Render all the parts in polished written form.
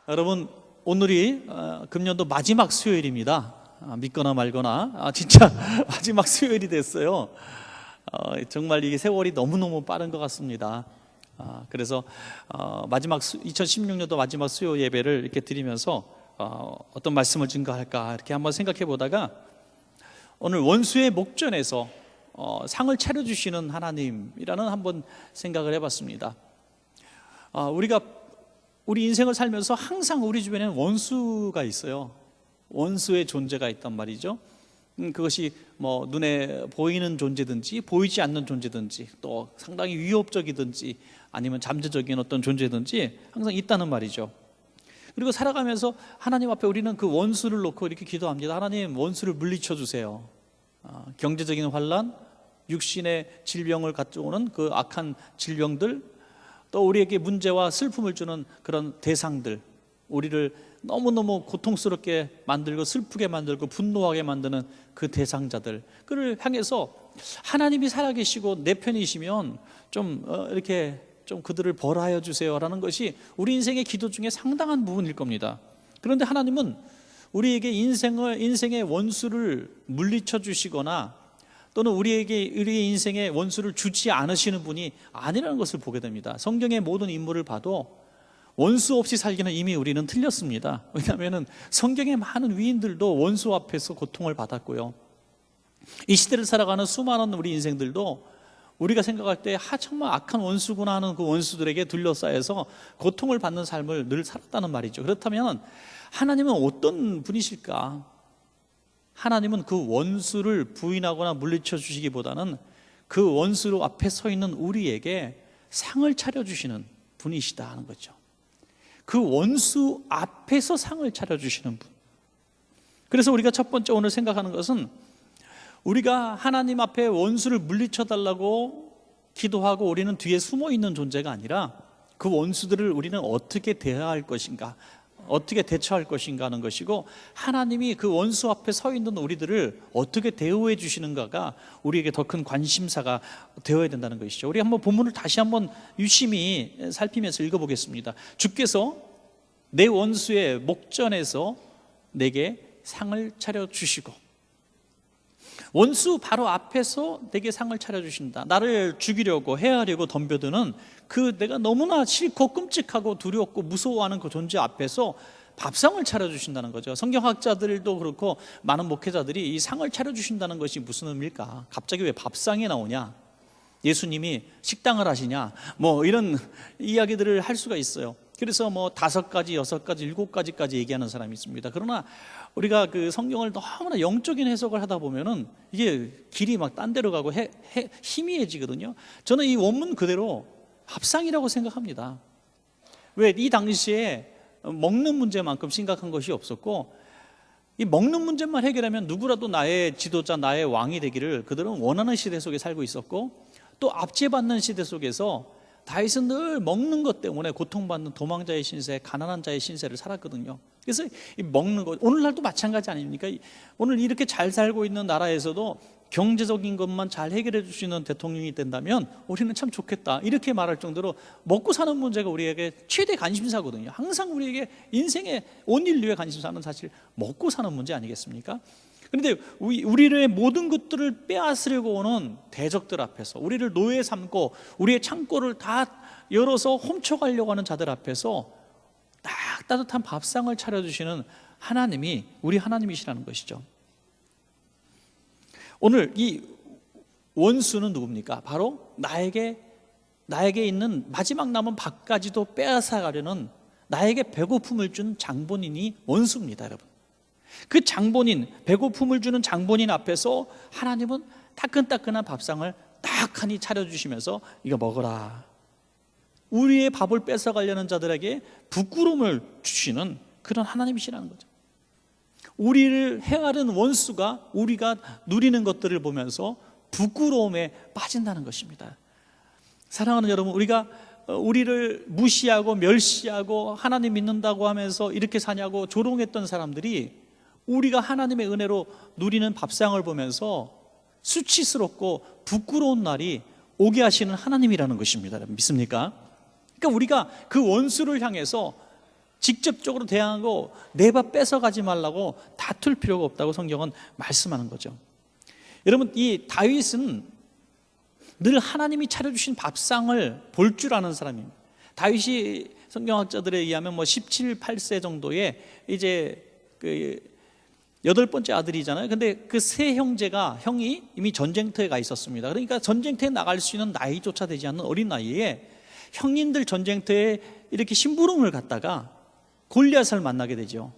여러분, 오늘이 금년도 마지막 수요일입니다. 믿거나 말거나 진짜 마지막 수요일이 됐어요. 정말 이게 세월이 너무너무 빠른 것 같습니다. 그래서 마지막 2016년도 마지막 수요 예배를 이렇게 드리면서 어떤 말씀을 증거할까 이렇게 한번 생각해 보다가 오늘 원수의 목전에서 상을 차려주시는 하나님이라는 한번 생각을 해봤습니다. 우리가 우리 인생을 살면서 항상 우리 주변에는 원수가 있어요. 원수의 존재가 있단 말이죠. 그것이 뭐 눈에 보이는 존재든지 보이지 않는 존재든지 또 상당히 위협적이든지 아니면 잠재적인 어떤 존재든지 항상 있다는 말이죠. 그리고 살아가면서 하나님 앞에 우리는 그 원수를 놓고 이렇게 기도합니다. 하나님, 원수를 물리쳐 주세요. 경제적인 환란, 육신의 질병을 가져오는 그 악한 질병들, 또 우리에게 문제와 슬픔을 주는 그런 대상들, 우리를 너무너무 고통스럽게 만들고 슬프게 만들고 분노하게 만드는 그 대상자들, 그를 향해서 하나님이 살아계시고 내 편이시면 좀 이렇게 좀 그들을 벌하여 주세요라는 것이 우리 인생의 기도 중에 상당한 부분일 겁니다. 그런데 하나님은 우리에게 인생의 원수를 물리쳐 주시거나 또는 우리의 인생의 원수를 주지 않으시는 분이 아니라는 것을 보게 됩니다. 성경의 모든 인물을 봐도 원수 없이 살기는 이미 우리는 틀렸습니다. 왜냐하면 성경의 많은 위인들도 원수 앞에서 고통을 받았고요. 이 시대를 살아가는 수많은 우리 인생들도 우리가 생각할 때 정말 악한 원수구나 하는 그 원수들에게 둘러싸여서 고통을 받는 삶을 늘 살았다는 말이죠. 그렇다면 하나님은 어떤 분이실까? 하나님은 그 원수를 부인하거나 물리쳐 주시기보다는 그 원수 앞에 서 있는 우리에게 상을 차려주시는 분이시다 하는 거죠. 그 원수 앞에서 상을 차려주시는 분. 그래서 우리가 첫 번째 오늘 생각하는 것은 우리가 하나님 앞에 원수를 물리쳐 달라고 기도하고 우리는 뒤에 숨어 있는 존재가 아니라 그 원수들을 우리는 어떻게 대해할 것인가, 어떻게 대처할 것인가 하는 것이고, 하나님이 그 원수 앞에 서 있는 우리들을 어떻게 대우해 주시는가가 우리에게 더 큰 관심사가 되어야 된다는 것이죠. 우리 한번 본문을 다시 한번 유심히 살피면서 읽어보겠습니다. 주께서 내 원수의 목전에서 내게 상을 차려주시고, 원수 바로 앞에서 내게 상을 차려주신다. 나를 죽이려고 해하려고 덤벼드는 그 내가 너무나 싫고 끔찍하고 두렵고 무서워하는 그 존재 앞에서 밥상을 차려주신다는 거죠. 성경학자들도 그렇고 많은 목회자들이 이 상을 차려주신다는 것이 무슨 의미일까? 갑자기 왜 밥상이 나오냐? 예수님이 식당을 하시냐? 뭐 이런 이야기들을 할 수가 있어요. 그래서 뭐 5가지, 6가지, 7가지까지 얘기하는 사람이 있습니다. 그러나 우리가 그 성경을 너무나 영적인 해석을 하다 보면은 이게 길이 막 딴 데로 가고 희미해지거든요. 저는 이 원문 그대로 밥상이라고 생각합니다. 왜? 이 당시에 먹는 문제만큼 심각한 것이 없었고, 이 먹는 문제만 해결하면 누구라도 나의 지도자, 나의 왕이 되기를 그들은 원하는 시대 속에 살고 있었고, 또 압제받는 시대 속에서 다윗은 늘 먹는 것 때문에 고통받는 도망자의 신세, 가난한 자의 신세를 살았거든요. 그래서 이 먹는 것, 오늘날도 마찬가지 아닙니까? 오늘 이렇게 잘 살고 있는 나라에서도 경제적인 것만 잘 해결해 주시는 대통령이 된다면 우리는 참 좋겠다, 이렇게 말할 정도로 먹고 사는 문제가 우리에게 최대 관심사거든요. 항상 우리에게 인생의 온 인류의 관심사는 사실 먹고 사는 문제 아니겠습니까? 그런데 우리의 모든 것들을 빼앗으려고 오는 대적들 앞에서, 우리를 노예 삼고 우리의 창고를 다 열어서 훔쳐가려고 하는 자들 앞에서 딱 따뜻한 밥상을 차려주시는 하나님이 우리 하나님이시라는 것이죠. 오늘 이 원수는 누굽니까? 바로 나에게 있는 마지막 남은 밥까지도 빼앗아가려는, 나에게 배고픔을 준 장본인이 원수입니다, 여러분. 그 장본인, 배고픔을 주는 장본인 앞에서 하나님은 따끈따끈한 밥상을 딱하니 차려주시면서 이거 먹어라. 우리의 밥을 뺏어가려는 자들에게 부끄러움을 주시는 그런 하나님이시라는 거죠. 우리를 헤아리는 원수가 우리가 누리는 것들을 보면서 부끄러움에 빠진다는 것입니다. 사랑하는 여러분, 우리가 우리를 무시하고 멸시하고 하나님 믿는다고 하면서 이렇게 사냐고 조롱했던 사람들이 우리가 하나님의 은혜로 누리는 밥상을 보면서 수치스럽고 부끄러운 날이 오게 하시는 하나님이라는 것입니다. 믿습니까? 그러니까 우리가 그 원수를 향해서 직접적으로 대항하고 내 밥 뺏어가지 말라고 다툴 필요가 없다고 성경은 말씀하는 거죠. 여러분, 이 다윗은 늘 하나님이 차려주신 밥상을 볼 줄 아는 사람입니다. 다윗이 성경학자들에 의하면 17, 8세 정도에 이제 그 8번째 아들이잖아요. 근데 그 세 형이 이미 전쟁터에 가 있었습니다. 그러니까 전쟁터에 나갈 수 있는 나이조차 되지 않는 어린 나이에 형님들 전쟁터에 이렇게 심부름을 갔다가 골리앗을 만나게 되죠.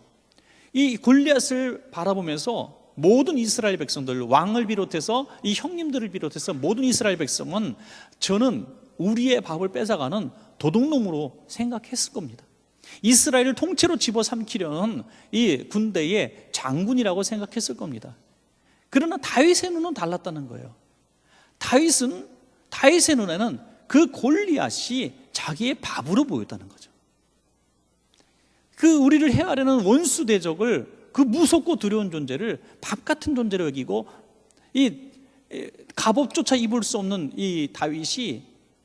이 골리앗을 바라보면서 모든 이스라엘 백성들, 왕을 비롯해서 이 형님들을 비롯해서 모든 이스라엘 백성은 저는 우리의 밥을 뺏어가는 도둑놈으로 생각했을 겁니다. 이스라엘을 통째로 집어삼키려는 이 군대의 장군이라고 생각했을 겁니다. 그러나 다윗의 눈은 달랐다는 거예요. 다윗의 눈에는 그 골리앗이 자기의 밥으로 보였다는 거죠. 그 우리를 해하려는 원수 대적을, 그 무섭고 두려운 존재를 밥 같은 존재로 여기고, 이 갑옷조차 입을 수 없는 이 다윗이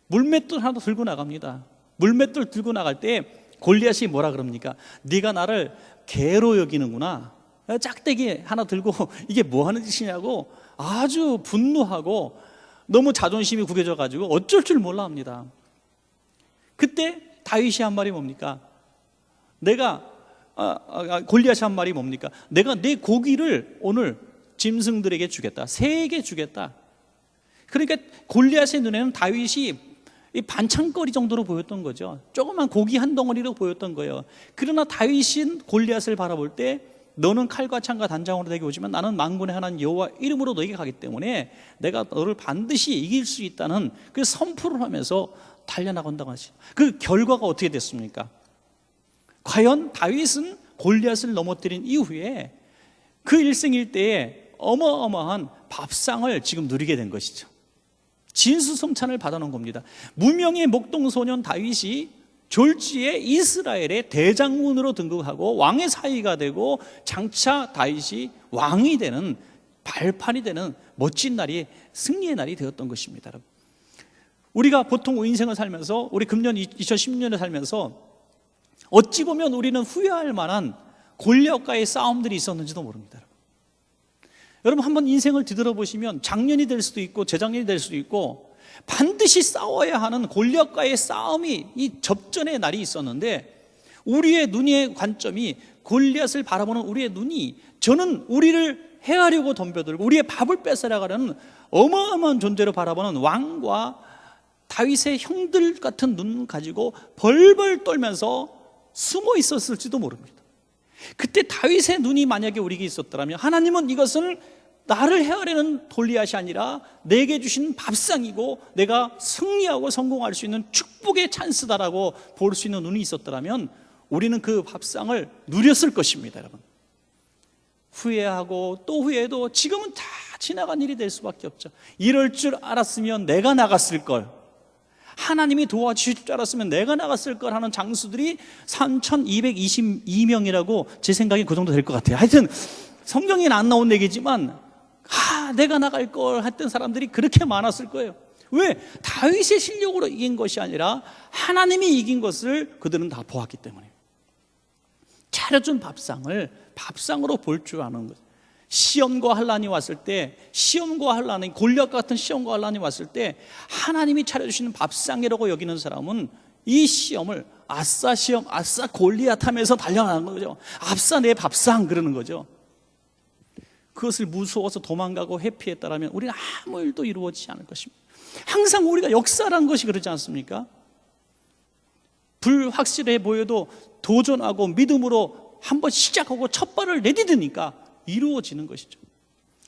물맷돌 하나 들고 나갑니다. 물맷돌 들고 나갈 때 골리앗이 뭐라 그럽니까? 네가 나를 개로 여기는구나. 짝대기 하나 들고 이게 뭐 하는 짓이냐고 아주 분노하고 너무 자존심이 구겨져 가지고 어쩔 줄 몰라 합니다. 그때 다윗이 한 말이 뭡니까? 골리앗이 한 말이 뭡니까? 내가 내 고기를 오늘 짐승들에게 주겠다. 새에게 주겠다. 그러니까 골리앗의 눈에는 다윗이 이 반찬거리 정도로 보였던 거죠. 조그만 고기 한 덩어리로 보였던 거예요. 그러나 다윗은 골리앗을 바라볼 때 너는 칼과 창과 단장으로 내게 오지만 나는 만군의 하나님 여호와 이름으로 너에게 가기 때문에 내가 너를 반드시 이길 수 있다는 그 선포를 하면서 달려나간다고 하죠. 그 결과가 어떻게 됐습니까? 과연 다윗은 골리앗을 넘어뜨린 이후에 그 일생일대에 어마어마한 밥상을 지금 누리게 된 것이죠. 진수성찬을 받아놓은 겁니다. 무명의 목동소년 다윗이 졸지에 이스라엘의 대장군으로 등극하고 왕의 사위가 되고 장차 다윗이 왕이 되는, 발판이 되는 멋진 날이, 승리의 날이 되었던 것입니다. 우리가 보통 인생을 살면서, 우리 금년 2016년에 살면서 어찌 보면 우리는 후회할 만한 골리앗과의 싸움들이 있었는지도 모릅니다. 여러분, 한번 인생을 뒤돌아보시면 작년이 될 수도 있고 재작년이 될 수도 있고 반드시 싸워야 하는 골리앗과의 싸움이, 이 접전의 날이 있었는데, 우리의 눈의 관점이, 골리앗을 바라보는 우리의 눈이, 저는 우리를 해하려고 덤벼들고 우리의 밥을 뺏어나가려는 어마어마한 존재로 바라보는 왕과 다윗의 형들 같은 눈 가지고 벌벌 떨면서 숨어 있었을지도 모릅니다. 그때 다윗의 눈이 만약에 우리에게 있었더라면 하나님은 이것을 나를 해하려는 골리앗이 아니라 내게 주신 밥상이고 내가 승리하고 성공할 수 있는 축복의 찬스다라고 볼 수 있는 눈이 있었더라면 우리는 그 밥상을 누렸을 것입니다. 여러분, 후회하고 또 후회해도 지금은 다 지나간 일이 될 수밖에 없죠. 이럴 줄 알았으면 내가 나갔을 걸, 하나님이 도와주실 줄 알았으면 내가 나갔을 걸 하는 장수들이 3,222명이라고 제 생각에 그 정도 될 것 같아요. 하여튼 성경에는 안 나온 얘기지만 내가 나갈 걸 했던 사람들이 그렇게 많았을 거예요. 왜? 다윗의 실력으로 이긴 것이 아니라 하나님이 이긴 것을 그들은 다 보았기 때문에. 차려준 밥상을 밥상으로 볼 줄 아는 것. 시험과 환난이 왔을 때, 골리앗 같은 시험과 환난이 왔을 때 하나님이 차려주시는 밥상이라고 여기는 사람은 이 시험을 아싸 시험, 아싸 골리앗 하면서 달려가는 거죠. 아싸 내 밥상 그러는 거죠. 그것을 무서워서 도망가고 회피했다라면 우리는 아무 일도 이루어지지 않을 것입니다. 항상 우리가 역사라는 것이 그러지 않습니까? 불확실해 보여도 도전하고 믿음으로 한번 시작하고 첫 발을 내디디니까 이루어지는 것이죠.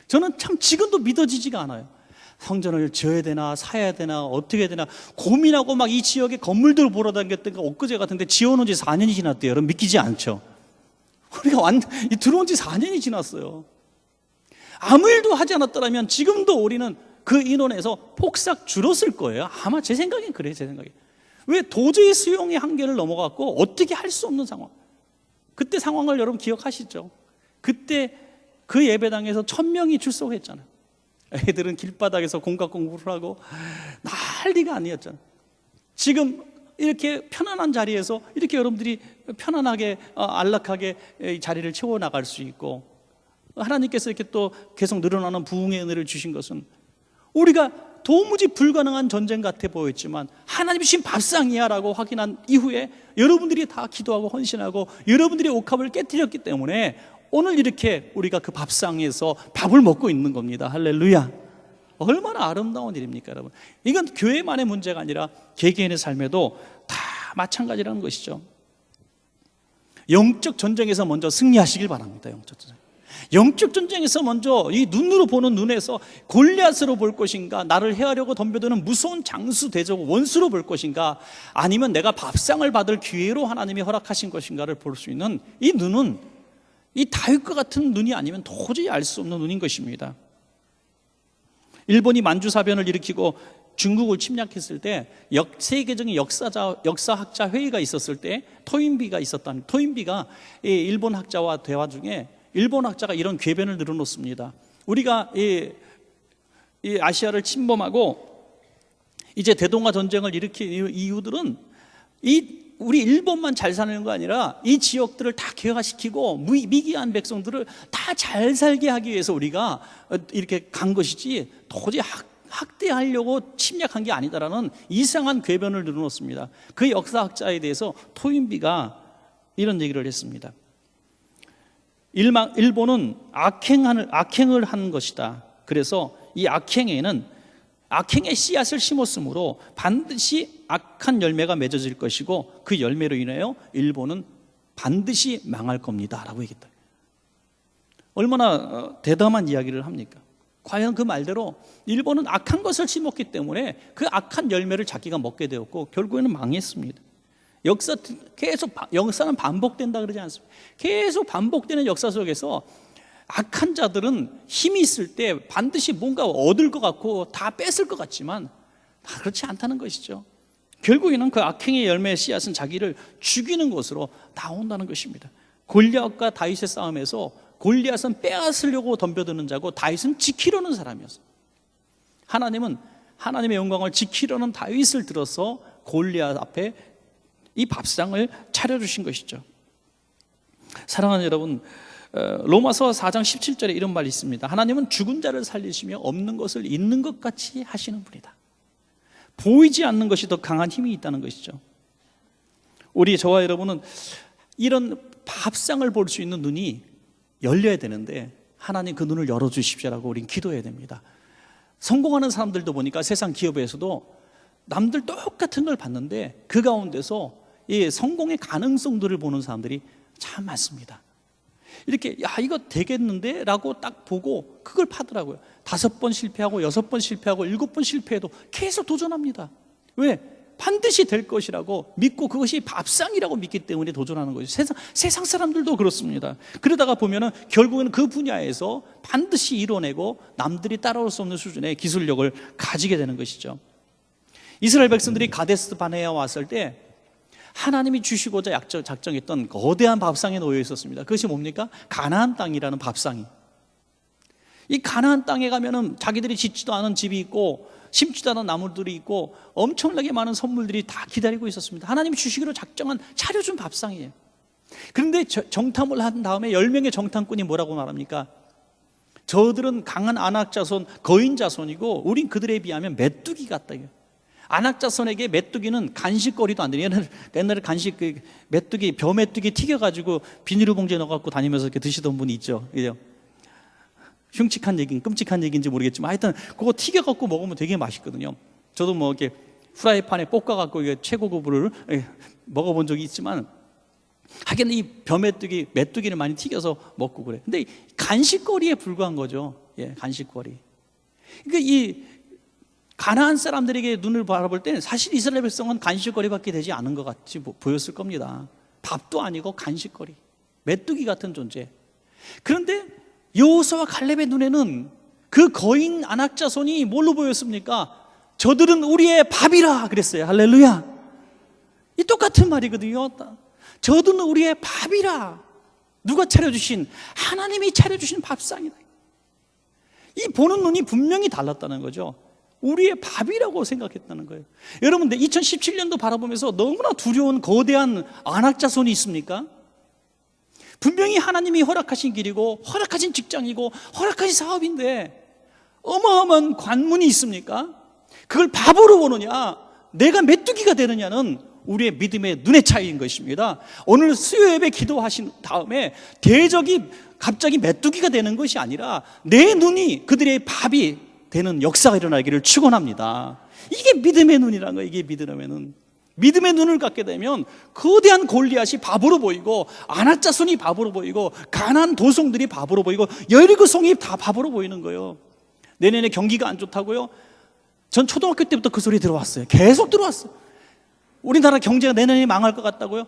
저는 참 지금도 믿어지지가 않아요. 성전을 지어야 되나 사야 되나 어떻게 해야 되나 고민하고 막 이 지역에 건물들 보러 다녔던 거 엊그제 같은데 지어놓은 지 4년이 지났대요. 여러분 믿기지 않죠? 우리가 들어온 지 4년이 지났어요. 아무 일도 하지 않았더라면 지금도 우리는 그 인원에서 폭삭 줄었을 거예요. 아마 제 생각엔 그래요. 제 생각에. 왜? 도저히 수용의 한계를 넘어갔고 어떻게 할 수 없는 상황. 그때 상황을 여러분 기억하시죠? 그때 그 예배당에서 1,000명이 출석했잖아요. 애들은 길바닥에서 공각 공부를 하고 난리가 아니었잖아요. 지금 이렇게 편안한 자리에서 이렇게 여러분들이 편안하게 안락하게 이 자리를 채워나갈 수 있고, 하나님께서 이렇게 또 계속 늘어나는 부흥의 은혜를 주신 것은 우리가 도무지 불가능한 전쟁 같아 보였지만 하나님이 주신 밥상이야 라고 확인한 이후에 여러분들이 다 기도하고 헌신하고 여러분들이 옥합을 깨뜨렸기 때문에 오늘 이렇게 우리가 그 밥상에서 밥을 먹고 있는 겁니다. 할렐루야. 얼마나 아름다운 일입니까, 여러분? 이건 교회만의 문제가 아니라 개개인의 삶에도 다 마찬가지라는 것이죠. 영적 전쟁에서 먼저 승리하시길 바랍니다. 영적 전쟁에서 먼저 이 눈으로 보는 눈에서 골리앗으로 볼 것인가, 나를 해하려고 덤벼드는 무서운 장수 대적 원수로 볼 것인가, 아니면 내가 밥상을 받을 기회로 하나님이 허락하신 것인가를 볼 수 있는 이 눈은 이 다윗과 같은 눈이 아니면 도저히 알 수 없는 눈인 것입니다. 일본이 만주사변을 일으키고 중국을 침략했을 때 세계적인 역사학자 회의가 있었을 때 토인비가 일본 학자와 대화 중에 일본 학자가 이런 궤변을 늘어놓습니다. 우리가 이 아시아를 침범하고 이제 대동아 전쟁을 일으킨 이유들은 우리 일본만 잘 사는 거 아니라 이 지역들을 다 개화시키고 미개한 백성들을 다 잘 살게 하기 위해서 우리가 이렇게 간 것이지 도저히 학대하려고 침략한 게 아니다라는 이상한 궤변을 늘어놓습니다. 그 역사학자에 대해서 토인비가 이런 얘기를 했습니다. 일본은 악행을 한 것이다. 그래서 이 악행의 씨앗을 심었으므로 반드시 악한 열매가 맺어질 것이고 그 열매로 인하여 일본은 반드시 망할 겁니다 라고 얘기했다. 얼마나 대담한 이야기를 합니까? 과연 그 말대로 일본은 악한 것을 심었기 때문에 그 악한 열매를 자기가 먹게 되었고 결국에는 망했습니다. 역사는 반복된다 그러지 않습니까? 계속 반복되는 역사 속에서 악한 자들은 힘이 있을 때 반드시 뭔가 얻을 것 같고 다 뺏을 것 같지만 다 그렇지 않다는 것이죠. 결국에는 그 악행의 열매의 씨앗은 자기를 죽이는 것으로 나온다는 것입니다. 골리앗과 다윗의 싸움에서 골리앗은 빼앗으려고 덤벼드는 자고 다윗은 지키려는 사람이었어요. 하나님은 하나님의 영광을 지키려는 다윗을 들어서 골리앗 앞에 이 밥상을 차려주신 것이죠. 사랑하는 여러분, 로마서 4장 17절에 이런 말이 있습니다. 하나님은 죽은 자를 살리시며 없는 것을 있는 것 같이 하시는 분이다. 보이지 않는 것이 더 강한 힘이 있다는 것이죠. 저와 여러분은 이런 밥상을 볼 수 있는 눈이 열려야 되는데 하나님 그 눈을 열어주십시오라고 우린 기도해야 됩니다. 성공하는 사람들도 보니까 세상 기업에서도 남들 똑같은 걸 봤는데 그 가운데서 이 성공의 가능성들을 보는 사람들이 참 많습니다. 이렇게 이거 되겠는데? 라고 딱 보고 그걸 파더라고요. 5번 실패하고 6번 실패하고 7번 실패해도 계속 도전합니다. 왜? 반드시 될 것이라고 믿고 그것이 밥상이라고 믿기 때문에 도전하는 거죠. 세상 사람들도 그렇습니다. 그러다가 보면은 결국에는 그 분야에서 반드시 이뤄내고 남들이 따라올 수 없는 수준의 기술력을 가지게 되는 것이죠. 이스라엘 백성들이 가데스 바네아에 왔을 때 하나님이 주시고자 작정했던 거대한 밥상에 놓여 있었습니다. 그것이 뭡니까? 가나안 땅이라는 밥상이. 이 가나안 땅에 가면은 자기들이 짓지도 않은 집이 있고 심지도 않은 나무들이 있고 엄청나게 많은 선물들이 다 기다리고 있었습니다. 하나님이 주시기로 차려준 밥상이에요. 그런데 정탐을 한 다음에 10명의 정탐꾼이 뭐라고 말합니까? 저들은 강한 아낙 자손, 거인 자손이고 우린 그들에 비하면 메뚜기 같다. 아낙 자손에게 메뚜기는 간식거리도 안 돼요. 옛날에 간식 벼 메뚜기 튀겨가지고 비닐봉지에 넣어갖고 다니면서 이렇게 드시던 분이 있죠. 흉측한 얘기인 끔찍한 얘기인지 모르겠지만 하여튼 그거 튀겨갖고 먹으면 되게 맛있거든요. 저도 뭐 이렇게 프라이팬에 볶아갖고 이게 최고급을 먹어본 적이 있지만 하긴 이 메뚜기를 많이 튀겨서 먹고 그래. 근데 간식거리에 불과한 거죠. 간식거리. 그러니까 이 가나안 사람들에게 눈을 바라볼 때는 사실 이스라엘 백성은 간식거리밖에 되지 않은 것 같이 보였을 겁니다. 밥도 아니고 간식거리, 메뚜기 같은 존재. 그런데 여호수아와 갈렙의 눈에는 그 거인 아낙 자손이 뭘로 보였습니까? 저들은 우리의 밥이라 그랬어요. 할렐루야. 이 똑같은 말이거든요. 저들은 우리의 밥이라. 누가 차려주신? 하나님이 차려주신 밥상이다. 이 보는 눈이 분명히 달랐다는 거죠. 우리의 밥이라고 생각했다는 거예요. 여러분들 2017년도 바라보면서 너무나 두려운 거대한 안악자손이 있습니까? 분명히 하나님이 허락하신 길이고 허락하신 직장이고 허락하신 사업인데 어마어마한 관문이 있습니까? 그걸 밥으로 보느냐 내가 메뚜기가 되느냐는 우리의 믿음의 눈의 차이인 것입니다. 오늘 수요 예배 기도하신 다음에 대적이 갑자기 메뚜기가 되는 것이 아니라 내 눈이 그들의 밥이 되는 역사가 일어나기를 축원합니다. 이게 믿음의 눈이라는 거예요. 이게 믿음의 눈. 믿음의 눈을 갖게 되면 거대한 골리앗이 밥으로 보이고 안악자손이 밥으로 보이고 가나안 도성들이 밥으로 보이고 여리고 성이 다 밥으로 보이는 거예요. 내년에 경기가 안 좋다고요? 전 초등학교 때부터 그 소리 들어왔어요. 계속 들어왔어요. 우리나라 경제가 내년에 망할 것 같다고요?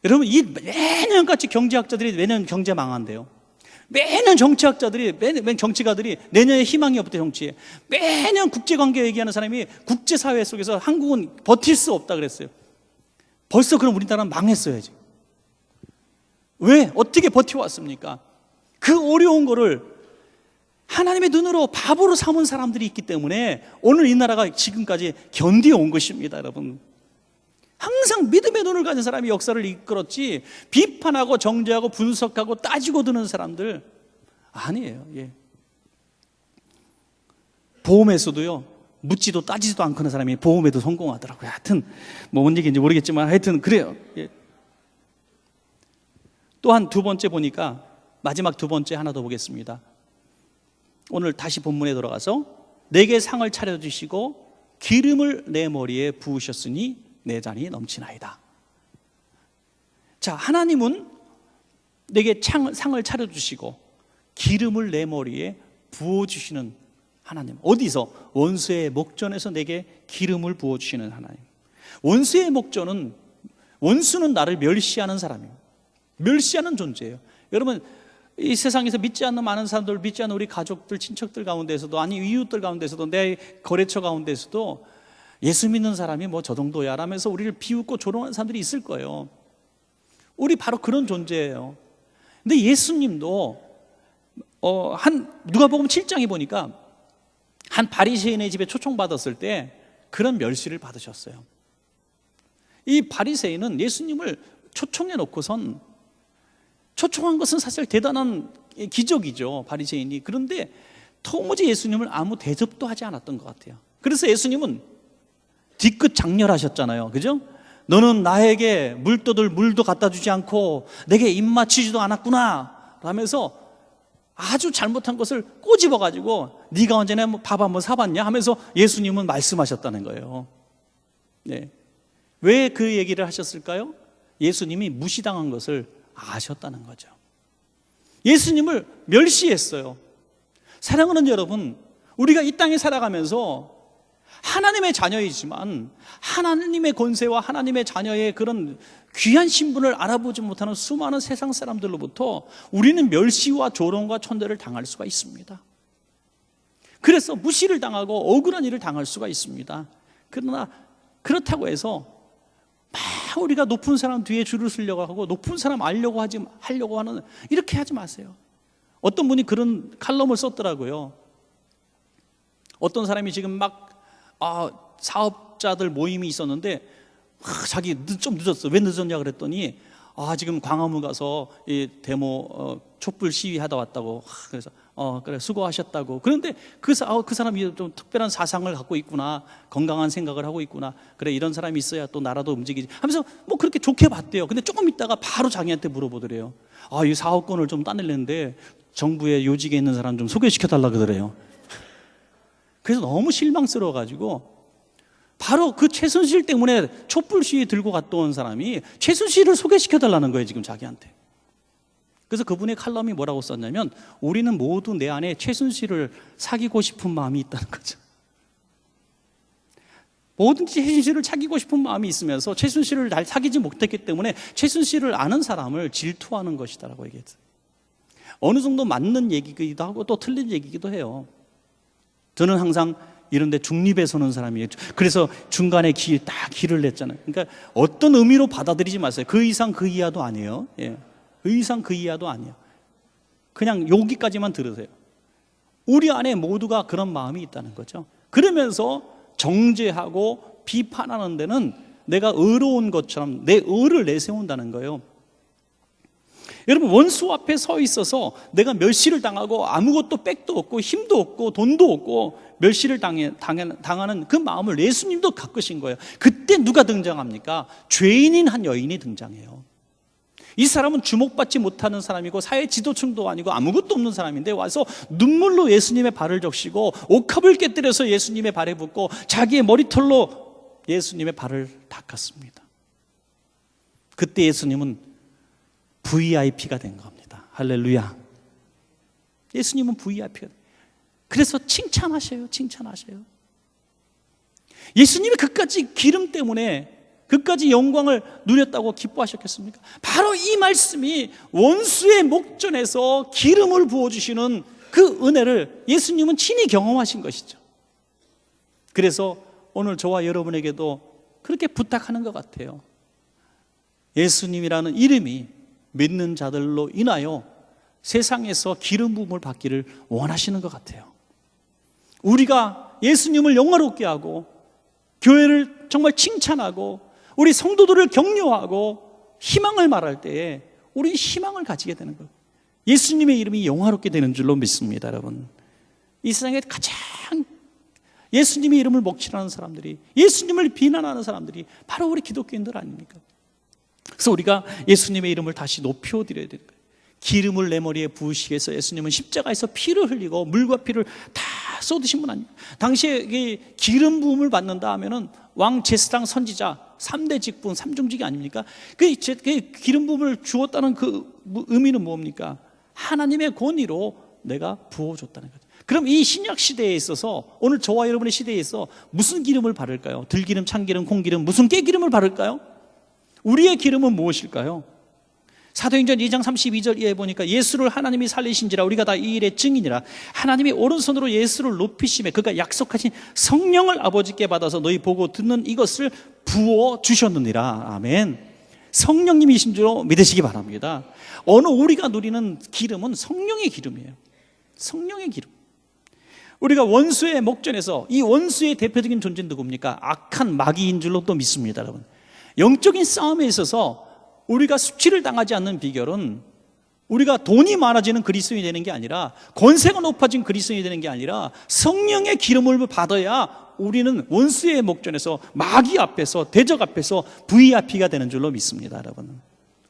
여러분, 이 매년같이 경제학자들이 매년 경제 망한대요. 매년 정치학자들이, 매년 정치가들이 내년에 희망이 없대, 정치에. 매년 국제관계 얘기하는 사람이 국제사회 속에서 한국은 버틸 수 없다 그랬어요. 벌써 그럼 우리나라는 망했어야지. 왜? 어떻게 버텨왔습니까? 그 어려운 거를 하나님의 눈으로 밥으로 삼은 사람들이 있기 때문에 오늘 이 나라가 지금까지 견디어온 것입니다, 여러분. 항상 믿음의 눈을 가진 사람이 역사를 이끌었지 비판하고 정죄하고 분석하고 따지고 드는 사람들 아니에요. 예. 보험에서도요 묻지도 따지지도 않고 하는 사람이 보험에도 성공하더라고요. 하여튼 뭔 얘기인지 모르겠지만 하여튼 그래요. 예. 또한 두 번째 보니까 마지막 두 번째 하나 더 보겠습니다. 오늘 다시 본문에 돌아가서 내게 상을 차려주시고 기름을 내 머리에 부으셨으니 내 잔이 넘치나이다. 자, 하나님은 내게 상을 차려주시고 기름을 내 머리에 부어주시는 하나님. 어디서? 원수의 목전에서 내게 기름을 부어주시는 하나님. 원수의 목전은 원수는 나를 멸시하는 사람이에요. 멸시하는 존재예요. 여러분, 이 세상에서 믿지 않는 많은 사람들, 믿지 않는 우리 가족들, 친척들 가운데서도, 아니 이웃들 가운데서도, 내 거래처 가운데서도 예수 믿는 사람이 뭐 저 정도야 라면서 우리를 비웃고 조롱하는 사람들이 있을 거예요. 우리 바로 그런 존재예요. 근데 예수님도 누가복음 7장에 보니까 한 바리새인의 집에 초청받았을 때 그런 멸시를 받으셨어요. 이 바리새인은 예수님을 초청해 놓고선, 초청한 것은 사실 대단한 기적이죠, 바리새인이. 그런데 도무지 예수님을 아무 대접도 하지 않았던 것 같아요. 그래서 예수님은 뒤끝 장렬하셨잖아요. 그죠? 너는 나에게 물도 갖다 주지 않고 내게 입 맞추지도 않았구나 라면서 아주 잘못한 것을 꼬집어 가지고 네가 언제나 밥 한번 사봤냐 하면서 예수님은 말씀하셨다는 거예요. 네. 왜 그 얘기를 하셨을까요? 예수님이 무시당한 것을 아셨다는 거죠. 예수님을 멸시했어요. 사랑하는 여러분, 우리가 이 땅에 살아가면서 하나님의 자녀이지만 하나님의 권세와 하나님의 자녀의 그런 귀한 신분을 알아보지 못하는 수많은 세상 사람들로부터 우리는 멸시와 조롱과 천대를 당할 수가 있습니다. 그래서 무시를 당하고 억울한 일을 당할 수가 있습니다. 그러나 그렇다고 해서 막 우리가 높은 사람 뒤에 줄을 서려고 하고 높은 사람 하려고 하는, 이렇게 하지 마세요. 어떤 분이 그런 칼럼을 썼더라고요. 어떤 사람이 지금 막 사업자들 모임이 있었는데 자기 좀 늦었어. 왜 늦었냐 그랬더니 지금 광화문 가서 이 데모 촛불 시위하다 왔다고. 그래서 그래 수고하셨다고. 그런데 그 사람이 좀 특별한 사상을 갖고 있구나, 건강한 생각을 하고 있구나, 그래 이런 사람이 있어야 또 나라도 움직이지 하면서 뭐 그렇게 좋게 봤대요. 근데 조금 있다가 바로 자기한테 물어보더래요. 이 사업권을 좀 따내려는데 정부의 요직에 있는 사람 좀 소개시켜 달라 그러더래요. 그래서 너무 실망스러워가지고 바로 그 최순실 때문에 촛불 시위 들고 갔다 온 사람이 최순실을 소개시켜달라는 거예요, 지금 자기한테. 그래서 그분의 칼럼이 뭐라고 썼냐면 우리는 모두 내 안에 최순실을 사귀고 싶은 마음이 있다는 거죠. 뭐든지 최순실을 사귀고 싶은 마음이 있으면서 최순실을 날 사귀지 못했기 때문에 최순실을 아는 사람을 질투하는 것이다라고 얘기했어요. 어느 정도 맞는 얘기기도 하고 또 틀린 얘기기도 해요. 저는 항상 이런 데 중립에 서는 사람이에요. 그래서 중간에 길을 냈잖아요. 그러니까 어떤 의미로 받아들이지 마세요. 그 이상 그 이하도 아니에요. 예. 그 이상 그 이하도 아니에요. 그냥 여기까지만 들으세요. 우리 안에 모두가 그런 마음이 있다는 거죠. 그러면서 정죄하고 비판하는 데는 내가 의로운 것처럼 내 의를 내세운다는 거예요. 여러분, 원수 앞에 서 있어서 내가 멸시를 당하고 아무것도 백도 없고 힘도 없고 돈도 없고 멸시를 당하는 그 마음을 예수님도 겪으신 거예요. 그때 누가 등장합니까? 죄인인 한 여인이 등장해요. 이 사람은 주목받지 못하는 사람이고 사회 지도층도 아니고 아무것도 없는 사람인데 와서 눈물로 예수님의 발을 적시고 옥합을 깨뜨려서 예수님의 발에 붓고 자기의 머리털로 예수님의 발을 닦았습니다. 그때 예수님은 VIP가 된 겁니다. 할렐루야. 예수님은 VIP가. 그래서 칭찬하셔요. 예수님이 그까지 기름 때문에 그까지 영광을 누렸다고 기뻐하셨겠습니까? 바로 이 말씀이 원수의 목전에서 기름을 부어주시는 그 은혜를 예수님은 친히 경험하신 것이죠. 그래서 오늘 저와 여러분에게도 그렇게 부탁하는 것 같아요. 예수님이라는 이름이 믿는 자들로 인하여 세상에서 기름 부음을 받기를 원하시는 것 같아요. 우리가 예수님을 영화롭게 하고 교회를 정말 칭찬하고 우리 성도들을 격려하고 희망을 말할 때에 우리 희망을 가지게 되는 거예요. 예수님의 이름이 영화롭게 되는 줄로 믿습니다. 여러분, 이 세상에 가장 예수님의 이름을 먹칠하는 사람들이, 예수님을 비난하는 사람들이 바로 우리 기독교인들 아닙니까? 그래서 우리가 예수님의 이름을 다시 높여드려야 되는 거예요. 기름을 내 머리에 부으시기 위해서 예수님은 십자가에서 피를 흘리고 물과 피를 다 쏟으신 분 아닙니까? 당시에 기름 부음을 받는다 하면은 왕, 제사장, 선지자 3대 직분, 3중직이 아닙니까? 그 기름 부음을 주었다는 그 의미는 뭡니까? 하나님의 권위로 내가 부어줬다는 거죠. 그럼 이 신약 시대에 있어서 오늘 저와 여러분의 시대에 있어 무슨 기름을 바를까요? 들기름, 참기름, 콩기름, 무슨 깨기름을 바를까요? 우리의 기름은 무엇일까요? 사도행전 2장 32절 이하에 보니까 예수를 하나님이 살리신지라 우리가 다 이 일의 증인이라. 하나님이 오른손으로 예수를 높이심에 그가 약속하신 성령을 아버지께 받아서 너희 보고 듣는 이것을 부어 주셨느니라. 아멘. 성령님이신 줄 믿으시기 바랍니다. 오늘 우리가 누리는 기름은 성령의 기름이에요. 성령의 기름. 우리가 원수의 목전에서, 이 원수의 대표적인 존재는 누굽니까? 악한 마귀인 줄로 또 믿습니다. 여러분, 영적인 싸움에 있어서 우리가 수치를 당하지 않는 비결은 우리가 돈이 많아지는 그리스도인이 되는 게 아니라, 권세가 높아진 그리스도인이 되는 게 아니라 성령의 기름을 받아야 우리는 원수의 목전에서, 마귀 앞에서, 대적 앞에서 VIP가 되는 줄로 믿습니다. 여러분,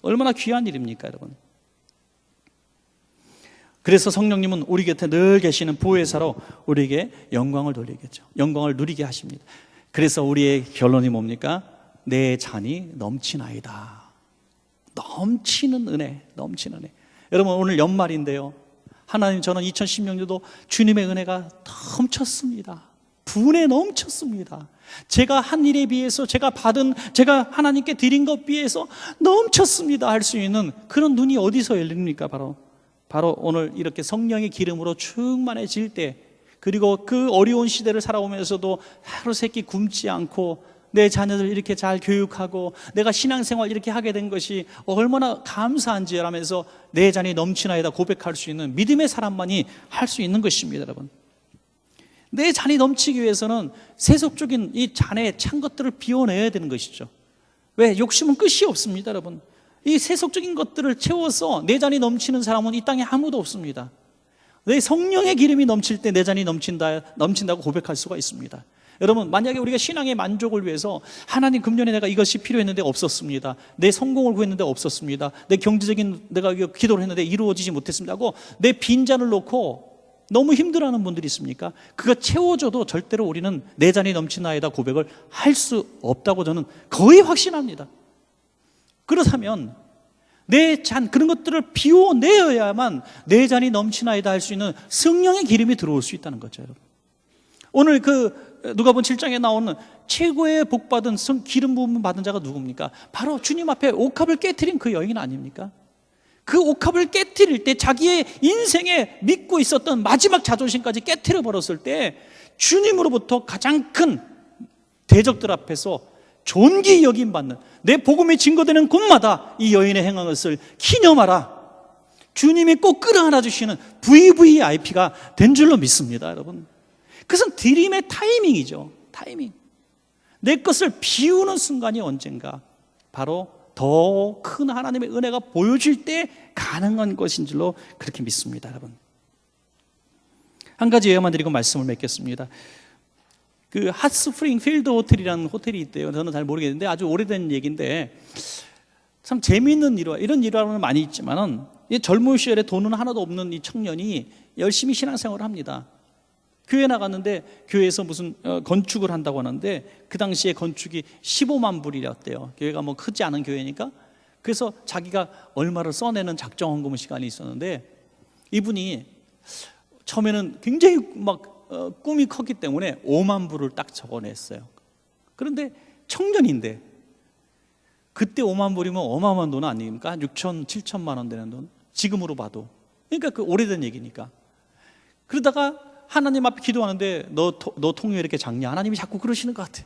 얼마나 귀한 일입니까? 여러분. 그래서 성령님은 우리 곁에 늘 계시는 보혜사로 우리에게 영광을 돌리겠죠. 영광을 누리게 하십니다. 그래서 우리의 결론이 뭡니까? 내 잔이 넘치나이다. 넘치는 은혜, 넘치는 은혜. 여러분, 오늘 연말인데요, 하나님, 저는 2016년도 주님의 은혜가 넘쳤습니다. 분에 넘쳤습니다. 제가 한 일에 비해서, 제가 하나님께 드린 것 비해서 넘쳤습니다 할 수 있는 그런 눈이 어디서 열립니까? 바로 오늘 이렇게 성령의 기름으로 충만해질 때, 그리고 그 어려운 시대를 살아오면서도 하루 세끼 굶지 않고 내 자녀들 이렇게 잘 교육하고 내가 신앙생활 이렇게 하게 된 것이 얼마나 감사한지 라면서 내 잔이 넘치나이다 고백할 수 있는 믿음의 사람만이 할 수 있는 것입니다. 여러분, 내 잔이 넘치기 위해서는 세속적인 이 잔에 찬 것들을 비워내야 되는 것이죠. 왜? 욕심은 끝이 없습니다. 여러분, 이 세속적인 것들을 채워서 내 잔이 넘치는 사람은 이 땅에 아무도 없습니다. 내 성령의 기름이 넘칠 때 내 잔이 넘친다고 고백할 수가 있습니다. 여러분, 만약에 우리가 신앙의 만족을 위해서 하나님, 금년에 내가 이것이 필요했는데 없었습니다. 내 성공을 구했는데 없었습니다. 내 경제적인 내가 기도를 했는데 이루어지지 못했습니다 하고 내 빈잔을 놓고 너무 힘들어하는 분들이 있습니까? 그거 채워줘도 절대로 우리는 내 잔이 넘치나이다 고백을 할 수 없다고 저는 거의 확신합니다. 그렇다면 내 잔, 그런 것들을 비워내어야만 내 잔이 넘치나이다 할 수 있는 성령의 기름이 들어올 수 있다는 거죠. 여러분, 오늘 누가복음 7장에 나오는 최고의 복받은 기름 부음 받은 자가 누굽니까? 바로 주님 앞에 옥합을 깨트린 그 여인 아닙니까? 그 옥합을 깨트릴 때 자기의 인생에 믿고 있었던 마지막 자존심까지 깨트려 버렸을 때 주님으로부터 가장 큰 대적들 앞에서 존귀 여김 받는, 내 복음이 증거되는 곳마다 이 여인의 행한 것을 기념하라, 주님이 꼭 끌어안아 주시는 VVIP가 된 줄로 믿습니다. 여러분, 그것은 드림의 타이밍이죠. 타이밍. 내 것을 비우는 순간이 언젠가 바로 더 큰 하나님의 은혜가 보여질 때 가능한 것인 줄로 그렇게 믿습니다, 여러분. 한 가지 예화만 드리고 말씀을 맺겠습니다. 그 핫스프링 필드 호텔이라는 호텔이 있대요. 저는 잘 모르겠는데 아주 오래된 얘기인데 참 재미있는 일화, 이런 일화는 많이 있지만은 이 젊은 시절에 돈은 하나도 없는 이 청년이 열심히 신앙생활을 합니다. 교회 나갔는데 교회에서 무슨 건축을 한다고 하는데 그 당시에 건축이 15만 불이었대요. 교회가 뭐 크지 않은 교회니까. 그래서 자기가 얼마를 써내는 작정 헌금 시간이 있었는데 이분이 처음에는 굉장히 막 꿈이 컸기 때문에 5만 불을 딱 적어냈어요. 그런데 청년인데 그때 5만 불이면 어마어마한 돈 아닙니까? 6천, 7천만 원 되는 돈. 지금으로 봐도. 그러니까 그 오래된 얘기니까. 그러다가 하나님 앞에 기도하는데 너 통이 왜 이렇게 작냐? 하나님이 자꾸 그러시는 것 같아.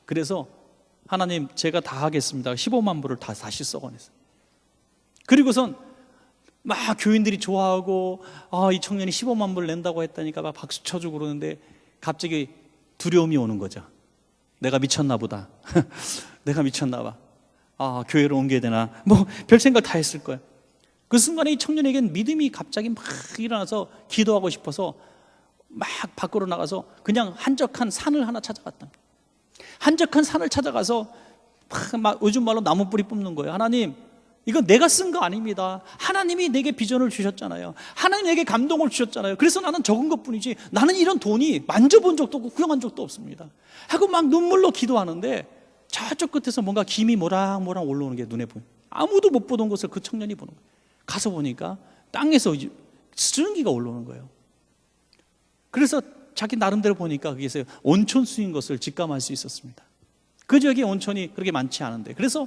그래서 하나님 제가 다 하겠습니다. 15만 불을 다시 썩어냈어요. 그리고선 막 교인들이 좋아하고 이 청년이 15만 불 낸다고 했다니까 막 박수 쳐주고 그러는데 갑자기 두려움이 오는 거죠. 내가 미쳤나 보다. 내가 미쳤나 봐. 교회로 옮겨야 되나? 뭐 별 생각 다 했을 거야. 그 순간에 이 청년에겐 믿음이 갑자기 막 일어나서 기도하고 싶어서 막 밖으로 나가서 그냥 한적한 산을 하나 찾아갔다. 한적한 산을 찾아가서 막 요즘 말로 나무 뿌리 뽑는 거예요. 하나님, 이건 내가 쓴 거 아닙니다. 하나님이 내게 비전을 주셨잖아요. 하나님 내게 감동을 주셨잖아요. 그래서 나는 적은 것뿐이지 나는 이런 돈이 만져본 적도 없고 구경한 적도 없습니다. 하고 막 눈물로 기도하는데 저쪽 끝에서 뭔가 김이 모락모락 올라오는 게 눈에 보여요. 아무도 못 보던 것을 그 청년이 보는 거예요. 가서 보니까 땅에서 수증기가 올라오는 거예요. 그래서 자기 나름대로 보니까 거기서 온천 수인 것을 직감할 수 있었습니다. 그 지역에 온천이 그렇게 많지 않은데, 그래서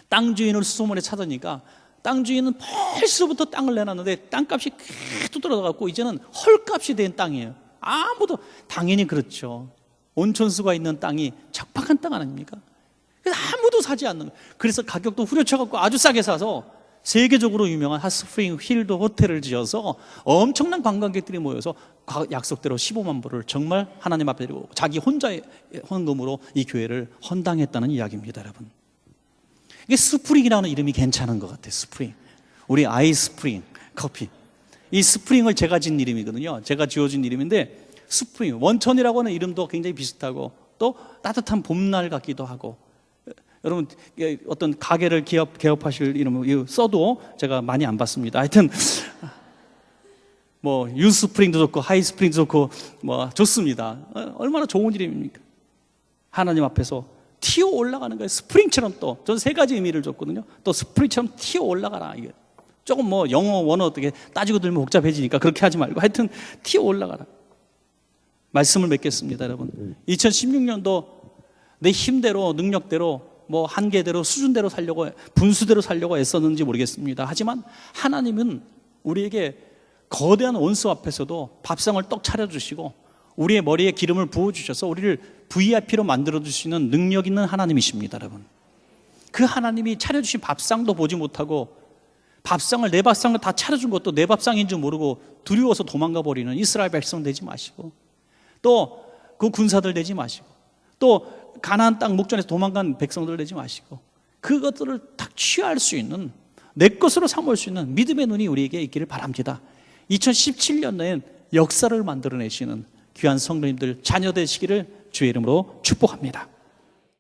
땅 주인을 수소문에 찾으니까 땅 주인은 벌써부터 땅을 내놨는데 땅값이 계속 들어가고 이제는 헐값이 된 땅이에요. 아무도, 당연히 그렇죠. 온천수가 있는 땅이 적박한 땅 아닙니까? 그래서 아무도 사지 않는 거예요. 그래서 가격도 후려쳐갖고 아주 싸게 사서 세계적으로 유명한 핫스프링 힐드 호텔을 지어서 엄청난 관광객들이 모여서 약속대로 15만 불을 정말 하나님 앞에 드리고 자기 혼자의 헌금으로 이 교회를 헌당했다는 이야기입니다, 여러분. 이게 스프링이라는 이름이 괜찮은 것 같아요. 스프링. 우리 아이스프링 커피. 이 스프링을 제가 진 이름이거든요. 제가 지어준 이름인데 스프링, 원천이라고 하는 이름도 굉장히 비슷하고 또 따뜻한 봄날 같기도 하고. 여러분 어떤 가게를 개업하실 이름을 써도 제가 많이 안 봤습니다. 하여튼 뭐 유스프링도 좋고 하이스프링도 좋고 뭐 좋습니다. 얼마나 좋은 이름입니까? 하나님 앞에서 튀어 올라가는 거예요. 스프링처럼. 또 저는 세 가지 의미를 줬거든요. 또 스프링처럼 튀어 올라가라. 이게 조금 뭐 영어 원어 어떻게 따지고 들면 복잡해지니까 그렇게 하지 말고 하여튼 튀어 올라가라. 말씀을 맺겠습니다, 여러분. 2016년도 내 힘대로 능력대로 뭐 한계대로 수준대로 살려고 분수대로 살려고 애썼는지 모르겠습니다. 하지만 하나님은 우리에게 거대한 원수 앞에서도 밥상을 떡 차려주시고 우리의 머리에 기름을 부어주셔서 우리를 VIP로 만들어주시는 능력 있는 하나님이십니다, 여러분. 그 하나님이 차려주신 밥상도 보지 못하고 밥상을 내 밥상을 다 차려준 것도 내 밥상인 줄 모르고 두려워서 도망가 버리는 이스라엘 백성 되지 마시고 또 그 군사들 되지 마시고 또 가나안 땅 목전에서 도망간 백성들 되지 마시고 그것들을 딱 취할 수 있는 내 것으로 삼을 수 있는 믿음의 눈이 우리에게 있기를 바랍니다. 2017년에는 역사를 만들어내시는 귀한 성도님들 자녀 되시기를 주의 이름으로 축복합니다.